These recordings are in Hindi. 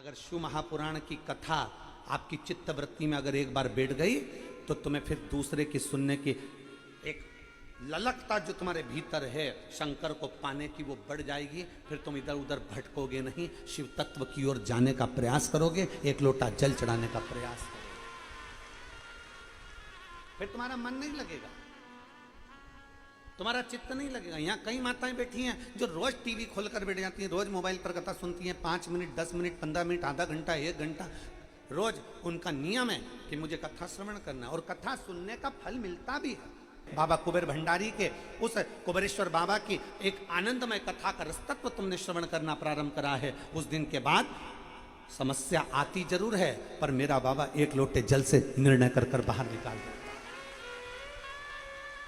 अगर शिव महापुराण की कथा आपकी चित्त वृत्ति में अगर एक बार बैठ गई तो तुम्हें फिर दूसरे की सुनने की एक ललकता जो तुम्हारे भीतर है शंकर को पाने की वो बढ़ जाएगी। फिर तुम इधर उधर भटकोगे नहीं, शिव तत्व की ओर जाने का प्रयास करोगे, एक लोटा जल चढ़ाने का प्रयास करोगे, फिर तुम्हारा मन नहीं लगेगा, तुम्हारा चित्त नहीं लगेगा। यहाँ कई माताएं बैठी हैं जो रोज टीवी खोलकर बैठ जाती हैं, रोज मोबाइल पर कथा सुनती हैं, 5 मिनट 10 मिनट 15 मिनट आधा घंटा 1 घंटा रोज उनका नियम है कि मुझे कथा श्रवण करना, और कथा सुनने का फल मिलता भी है। बाबा कुबेर भंडारी के उस कुबेरेश्वर बाबा की एक आनंदमय कथा का रसतत्व तुमने श्रवण करना प्रारंभ करा है, उस दिन के बाद समस्या आती जरूर है पर मेरा बाबा एक लोटे जल से निर्णय कर कर बाहर निकाल देता।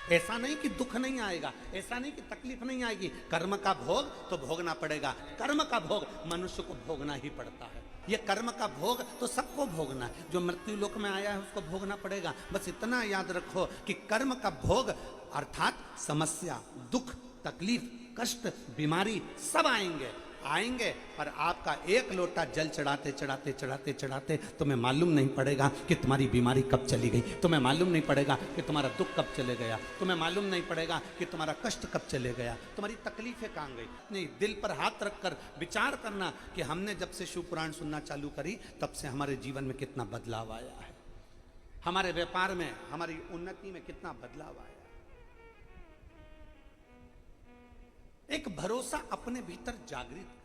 ऐसा नहीं कि दुख नहीं आएगा, ऐसा नहीं कि तकलीफ नहीं आएगी, कर्म का भोग तो भोगना पड़ेगा, कर्म का भोग मनुष्य को भोगना ही पड़ता है। ये कर्म का भोग तो सबको भोगना है, जो मृत्यु लोक में आया है उसको भोगना पड़ेगा। बस इतना याद रखो कि कर्म का भोग अर्थात समस्या, दुख, तकलीफ, कष्ट, बीमारी सब आएंगे पर आपका एक लोटा जल चढ़ाते चढ़ाते चढ़ाते चढ़ाते तुम्हें मालूम नहीं पड़ेगा कि तुम्हारी बीमारी कब चली गई, तुम्हें मालूम नहीं पड़ेगा कि तुम्हारा दुख कब चले गया, तुम्हें मालूम नहीं पड़ेगा कि तुम्हारा कष्ट कब चले गया, तुम्हारी तकलीफें कहाँ गई। नहीं, दिल पर हाथ रखकर विचार करना कि हमने जब से शिव पुराण सुनना चालू करी तब से हमारे जीवन में कितना बदलाव आया है, हमारे व्यापार में, हमारी उन्नति में कितना बदलाव आया। एक भरोसा अपने भीतर जागृत